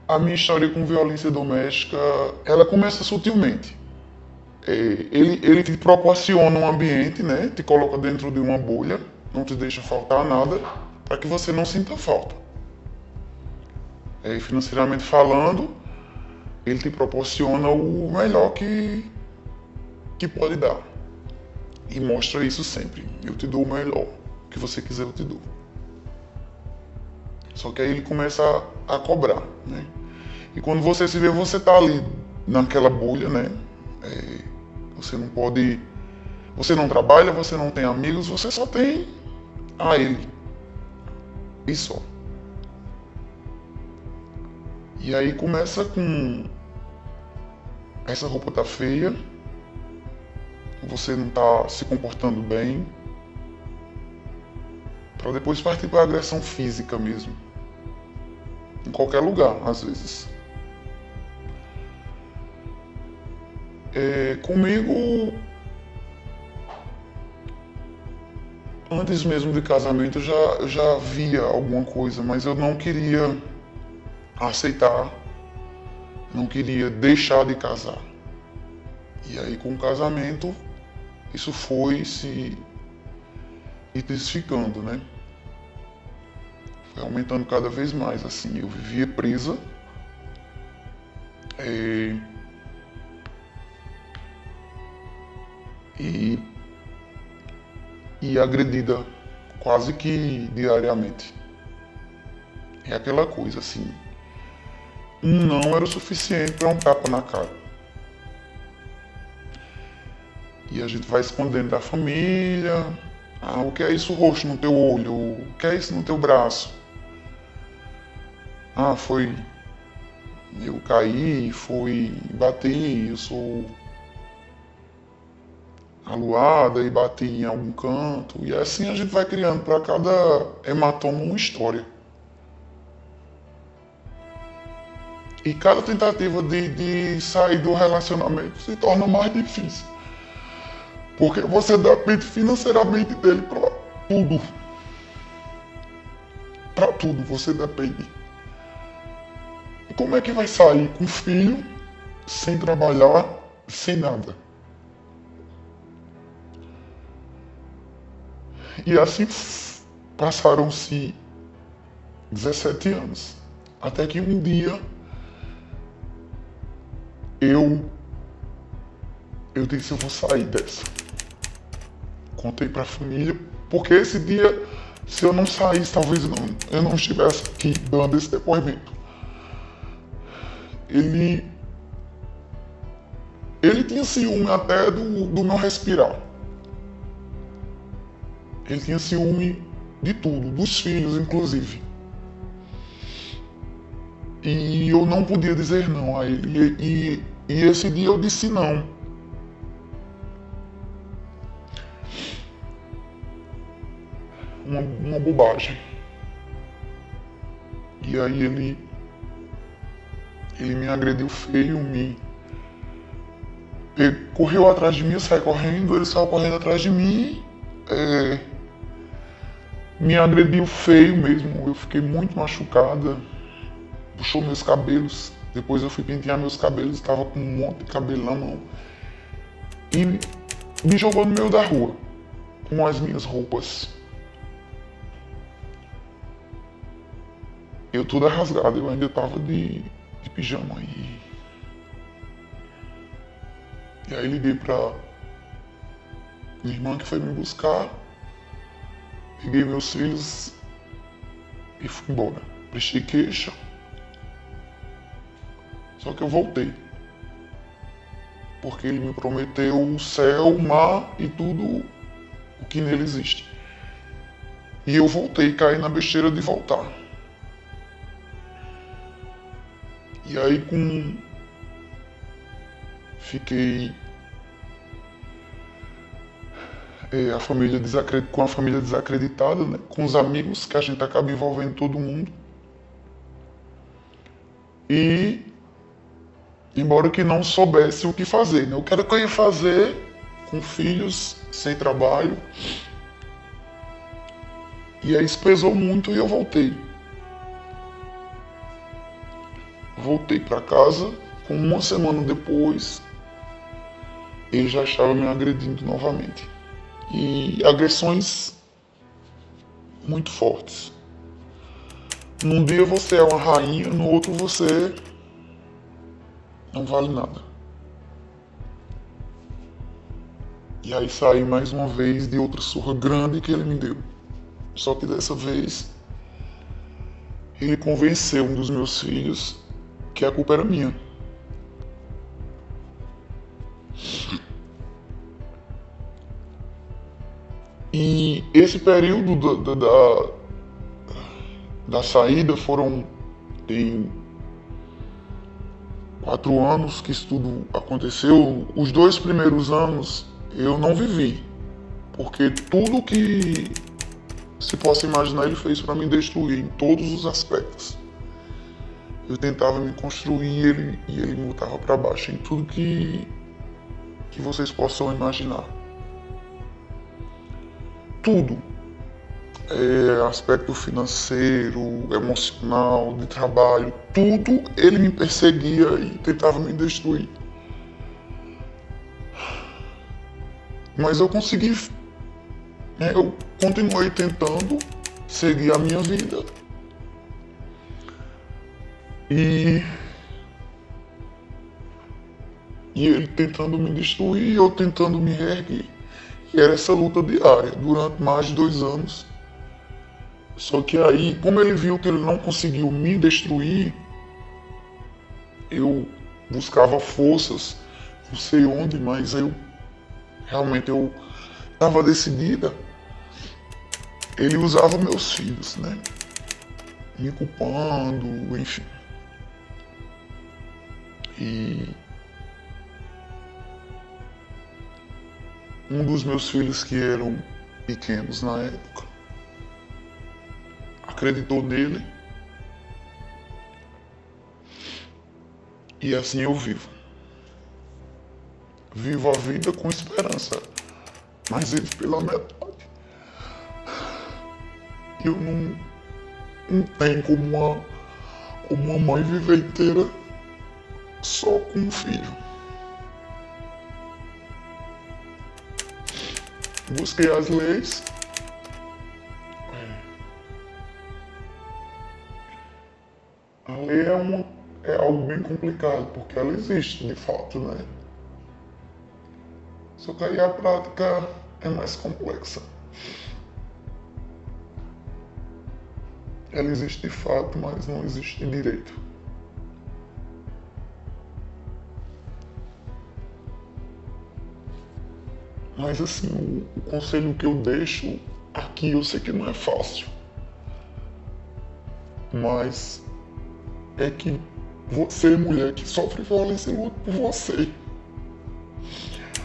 A minha história com violência doméstica, ela começa sutilmente. Ele te proporciona um ambiente, né? Te coloca dentro de uma bolha, não te deixa faltar nada, para que você não sinta falta. Financeiramente falando, ele te proporciona o melhor que pode dar. E mostra isso sempre. Eu te dou o melhor. O que você quiser, eu te dou. Só que aí ele começa a cobrar, né? E quando você se vê, você tá ali naquela bolha, né? Você não pode... Você não trabalha, você não tem amigos, você só tem a ele. E só. E aí começa com... Essa roupa tá feia. Você não tá se comportando bem. Pra depois partir pra agressão física mesmo. Em qualquer lugar, às vezes. Comigo, antes mesmo de casamento, eu já via alguma coisa, mas eu não queria aceitar, não queria deixar de casar. E aí, com o casamento, isso foi se intensificando, né? Foi aumentando cada vez mais, assim. Eu vivia presa. É, e, e agredida quase que diariamente. É aquela coisa assim, um não era o suficiente para um tapa na cara. E a gente vai escondendo da família. Ah, o que é isso roxo no teu olho? O que é isso no teu braço? Ah, foi... Eu caí, foi... Bati, eu sou... aluada e bati em algum canto. E assim a gente vai criando para cada hematoma uma história. E cada tentativa de sair do relacionamento se torna mais difícil. Porque você depende financeiramente dele para tudo. Para tudo você depende. E como é que vai sair com filho, sem trabalhar, sem nada? E assim passaram-se 17 anos. Até que um dia eu disse, eu vou sair dessa. Contei para a família, porque esse dia, se eu não saísse, talvez eu não estivesse aqui dando esse depoimento. Ele tinha ciúme até do meu respirar. Ele tinha ciúme de tudo, dos filhos inclusive. E eu não podia dizer não a ele. E esse dia eu disse não. Uma bobagem. E aí ele me agrediu feio, correu atrás de mim, eu saí correndo, ele saiu correndo atrás de mim, me agrediu feio mesmo, eu fiquei muito machucada, puxou meus cabelos, depois eu fui pentear meus cabelos, estava com um monte de cabelo na mão, e me jogou no meio da rua, com as minhas roupas. Eu toda rasgada, eu ainda estava de pijama e aí liguei pra minha irmã que foi me buscar, peguei meus filhos e fui embora. Prestei queixa, só que eu voltei. Porque ele me prometeu o céu, o mar e tudo o que nele existe. E eu voltei, caí na besteira de voltar. E aí fiquei com a família desacreditada, né? Com os amigos, que a gente acaba envolvendo todo mundo. E embora que não soubesse o que fazer, né? O que era que eu ia fazer com filhos, sem trabalho. E aí isso pesou muito e eu voltei. Voltei para casa, com uma semana depois, ele já estava me agredindo novamente. E agressões muito fortes. Num dia você é uma rainha, no outro você não vale nada. E aí saí mais uma vez de outra surra grande que ele me deu. Só que dessa vez ele convenceu um dos meus filhos que a culpa era minha. E esse período da saída tem 4 anos que isso tudo aconteceu. Os 2 primeiros anos eu não vivi, porque tudo que se possa imaginar ele fez para me destruir em todos os aspectos. Eu tentava me construir e ele me botava para baixo em tudo que vocês possam imaginar. Tudo. Aspecto financeiro, emocional, de trabalho, tudo ele me perseguia e tentava me destruir. Mas eu consegui, eu continuei tentando seguir a minha vida. E ele tentando me destruir e eu tentando me reerguer. E era essa luta diária, durante mais de 2 anos. Só que aí, como ele viu que ele não conseguiu me destruir, eu buscava forças, não sei onde, mas realmente eu estava decidida. Ele usava meus filhos, né? Me culpando, enfim. E um dos meus filhos, que eram pequenos na época, acreditou nele. E assim eu vivo. Vivo a vida com esperança, mas vivo pela metade. Eu não tenho como uma mãe viver inteira só com um filho. Busquei as leis. A lei é algo bem complicado, porque ela existe de fato, né? Só que aí a prática é mais complexa. Ela existe de fato, mas não existe de direito. Mas assim, o conselho que eu deixo aqui, eu sei que não é fácil, mas é que você, mulher que sofre violência, lute por você.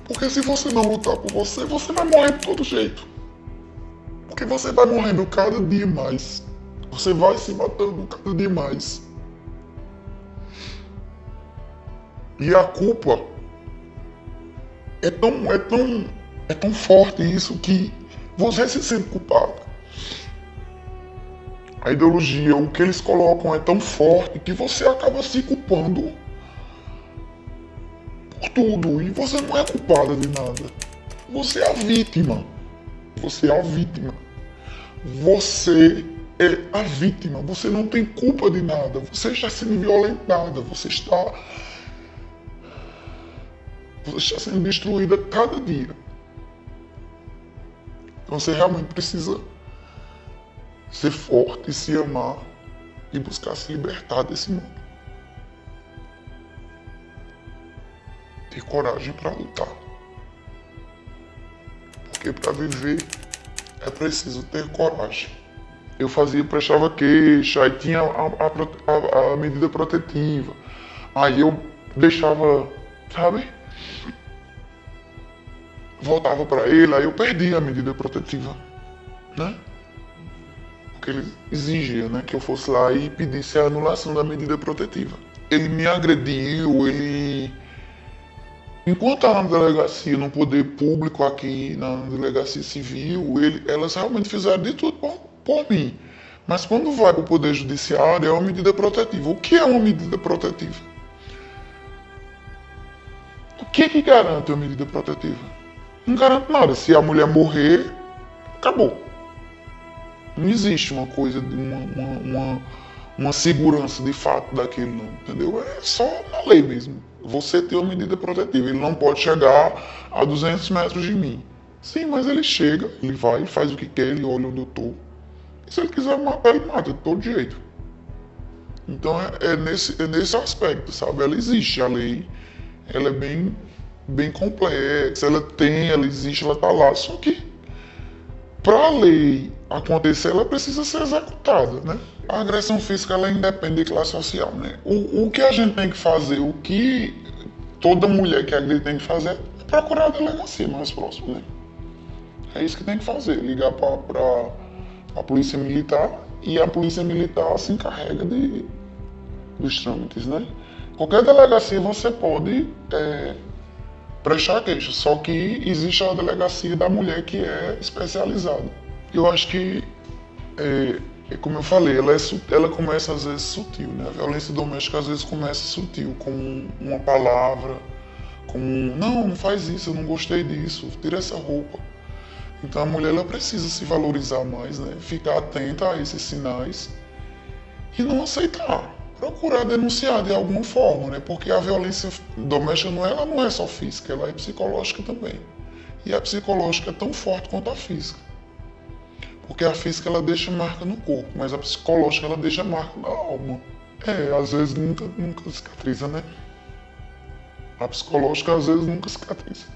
Porque se você não lutar por você, você vai morrer de todo jeito. Porque você vai morrendo cada dia mais. Você vai se matando cada dia mais. E a culpa é tão forte isso que você se sente culpado. A ideologia, o que eles colocam é tão forte que você acaba se culpando por tudo. E você não é culpada de nada. Você é a vítima. Você é a vítima. Você é a vítima. Você não tem culpa de nada. Você está sendo violentada. Você está sendo destruída cada dia. Então você realmente precisa ser forte, se amar e buscar se libertar desse mundo. Ter coragem para lutar. Porque para viver é preciso ter coragem. Eu prestava queixa, aí tinha a medida protetiva. Aí eu deixava, sabe? Voltava para ele, aí eu perdia a medida protetiva, né? Porque ele exigia, né, que eu fosse lá e pedisse a anulação da medida protetiva. Ele me agrediu, enquanto estava na delegacia, no poder público aqui, na delegacia civil, elas realmente fizeram de tudo por mim. Mas quando vai para o Poder Judiciário, é uma medida protetiva. O que é uma medida protetiva? O que garante uma medida protetiva? Não garante nada. Se a mulher morrer, acabou. Não existe uma coisa de uma segurança de fato daquilo, não, entendeu? É só na lei mesmo. Você tem uma medida protetiva. Ele não pode chegar a 200 metros de mim. Sim, mas ele chega, ele vai, ele faz o que quer, ele olha onde eu tô. E se ele quiser matar, ele mata de todo jeito. Então é nesse aspecto, sabe? Ela existe, a lei, ela é bem complexa, ela existe, ela tá lá. Só que para a lei acontecer, ela precisa ser executada, né? A agressão física, ela independe de classe social, né? O que a gente tem que fazer, o que toda mulher que agride tem que fazer é procurar a delegacia mais próxima, né? É isso que tem que fazer, ligar para a polícia militar e a polícia militar se encarrega dos trâmites, né? Qualquer delegacia você pode prestar queixa, só que existe a delegacia da mulher que é especializada. Eu acho que, como eu falei, ela começa às vezes sutil, né? A violência doméstica às vezes começa sutil, com uma palavra, com não faz isso, eu não gostei disso, tira essa roupa. Então a mulher ela precisa se valorizar mais, né? Ficar atenta a esses sinais e não aceitar. Procurar denunciar de alguma forma, né? Porque a violência doméstica ela não é só física, ela é psicológica também. E a psicológica é tão forte quanto a física. Porque a física ela deixa marca no corpo, mas a psicológica ela deixa marca na alma. Às vezes nunca cicatriza, né? A psicológica às vezes nunca cicatriza.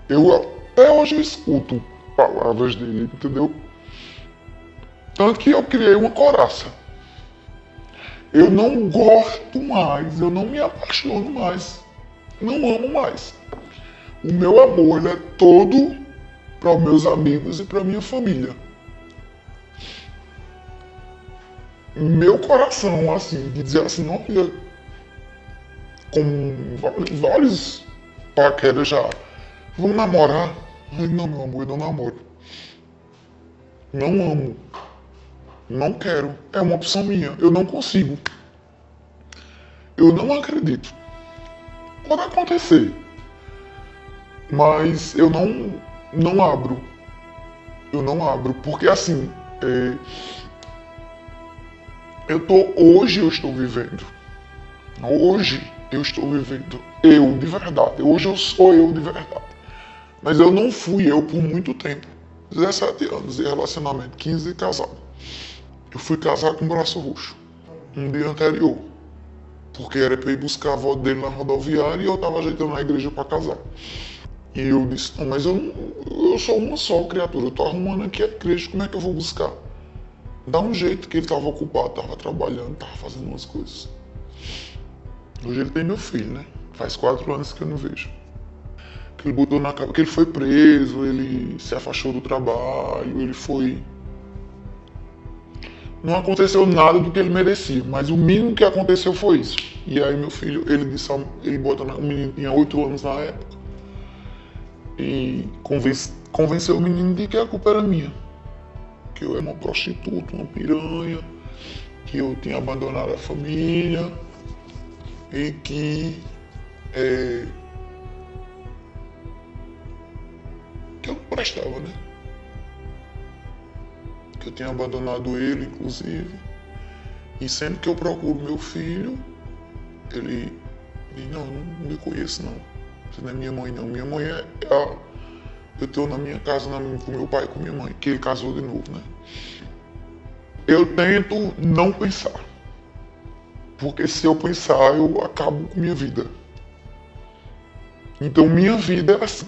Até hoje eu escuto palavras dele, entendeu? Tanto que eu criei uma coraça. Eu não gosto mais, eu não me apaixono mais, não amo mais. O meu amor ele é todo para os meus amigos e para minha família. Meu coração, assim, de dizer assim, olha, com vários paqueras já, vamos namorar? Ai, não, meu amor, eu não namoro. Não amo. Não quero. É uma opção minha. Eu não consigo. Eu não acredito. Pode acontecer. Mas eu não abro. Eu não abro. Porque assim, hoje eu estou vivendo. Hoje eu estou vivendo. Eu, de verdade. Hoje eu sou eu de verdade. Mas eu não fui eu por muito tempo. 17 anos de relacionamento, 15 de casado. Eu fui casar com o braço roxo. Um dia anterior. Porque era para ir buscar a avó dele na rodoviária e eu estava ajeitando na igreja para casar. E eu disse, não, mas eu sou uma só criatura. Eu tô arrumando aqui a igreja, como é que eu vou buscar? Dá um jeito que ele estava ocupado, estava trabalhando, estava fazendo umas coisas. Hoje ele tem meu filho, né? Faz 4 anos que eu não vejo. Que ele botou na cabeça que ele foi preso, ele se afastou do trabalho, ele foi... Não aconteceu nada do que ele merecia, mas o mínimo que aconteceu foi isso. E aí meu filho, ele disse, ele botou o menino tinha 8 anos na época, e convenceu o menino de que a culpa era minha. Que eu era uma prostituta, uma piranha, que eu tinha abandonado a família, e que eu não prestava, né? Que eu tinha abandonado ele, inclusive. E sempre que eu procuro meu filho, ele diz, não lhe conheço não. Você não é minha mãe não. Minha mãe eu estou na minha casa com meu pai e com minha mãe, que ele casou de novo, né? Eu tento não pensar. Porque se eu pensar, eu acabo com minha vida. Então minha vida é assim.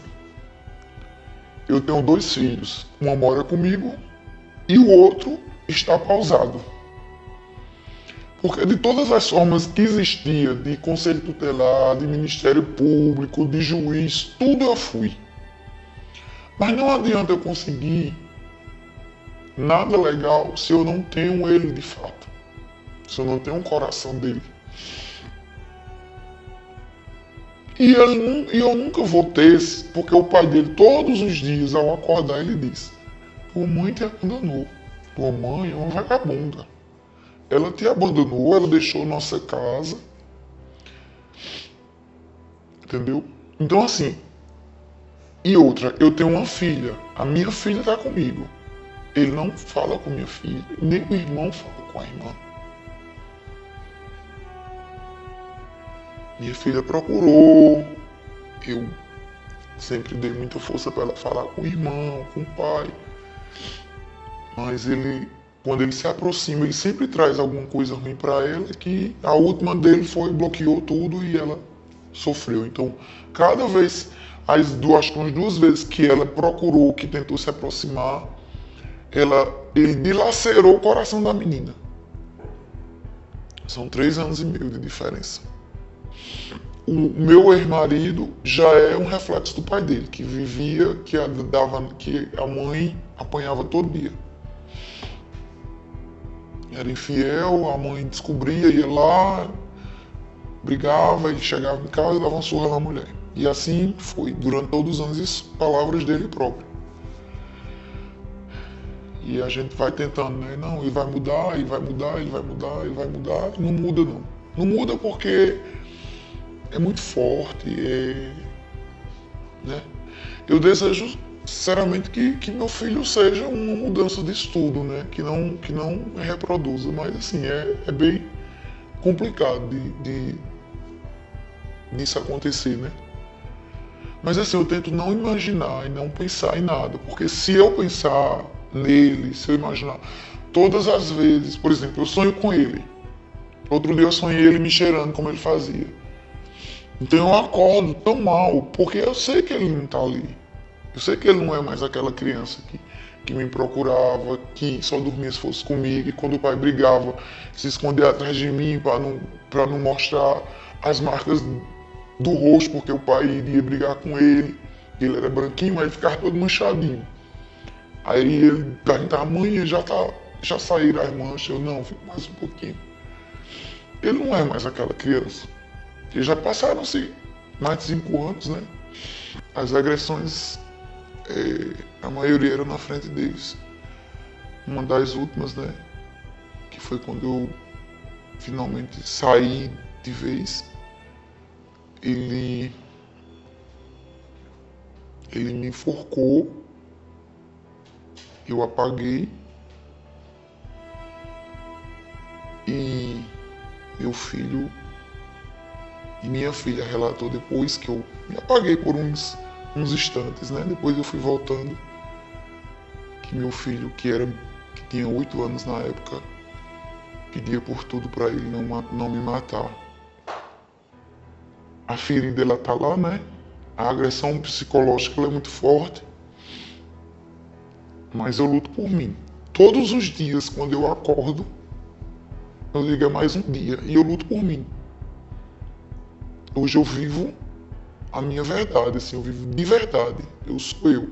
Eu tenho 2 filhos. Uma mora comigo e o outro está pausado. Porque de todas as formas que existia, de conselho tutelar, de ministério público, de juiz, tudo eu fui. Mas não adianta eu conseguir nada legal se eu não tenho ele de fato. Se eu não tenho um coração dele. E eu nunca vou ter esse, porque o pai dele, todos os dias, ao acordar, ele diz, tua mãe te abandonou. Tua mãe é uma vagabunda. Ela te abandonou, ela deixou nossa casa. Entendeu? Então assim, e outra, eu tenho uma filha. A minha filha tá comigo. Ele não fala com minha filha, nem o irmão fala com a irmã. Minha filha procurou, eu sempre dei muita força para ela falar com o irmão, com o pai. Mas ele, quando ele se aproxima, ele sempre traz alguma coisa ruim para ela, que a última dele foi, bloqueou tudo e ela sofreu. Então, cada vez, acho que umas 2 vezes que ela procurou, que tentou se aproximar, ele dilacerou o coração da menina. São 3 anos e meio de diferença. O meu ex-marido já é um reflexo do pai dele, que vivia, que a mãe apanhava todo dia. Era infiel, a mãe descobria, ia lá, brigava e chegava em casa e dava uma surra na mulher. E assim foi, durante todos os anos, isso, palavras dele próprio. E a gente vai tentando, né? Não, ele vai mudar, ele vai mudar, ele vai mudar, ele vai mudar. E não muda não. Não muda porque é muito forte, né? Eu desejo sinceramente que meu filho seja uma mudança de estudo, né? Que não reproduza, mas assim, é bem complicado disso acontecer, né? Mas assim, eu tento não imaginar e não pensar em nada, porque se eu pensar nele, se eu imaginar todas as vezes, por exemplo, eu sonho com ele. Outro dia eu sonhei ele me cheirando como ele fazia. Então eu acordo tão mal, porque eu sei que ele não tá ali. Eu sei que ele não é mais aquela criança que me procurava, que só dormia se fosse comigo, e quando o pai brigava, se escondia atrás de mim para não mostrar as marcas do rosto, porque o pai iria brigar com ele. Ele era branquinho, mas ele ficava todo manchadinho. Aí ele perguntava, mãe, já saíram as manchas? Eu, não, fico mais um pouquinho. Ele não é mais aquela criança. Eles já passaram-se mais de 5 anos, né? As agressões, a maioria era na frente deles. Uma das últimas, né? Que foi quando eu finalmente saí de vez. Ele me enforcou. Eu apaguei. E meu filho e minha filha relatou depois que eu me apaguei por uns instantes, né? Depois eu fui voltando, que meu filho, que tinha 8 anos na época, pedia por tudo para ele não me matar. A ferida dela tá lá, né? A agressão psicológica ela é muito forte, mas eu luto por mim. Todos os dias, quando eu acordo, eu ligo mais um dia e eu luto por mim. Hoje eu vivo a minha verdade, assim, eu vivo de verdade. Eu sou eu.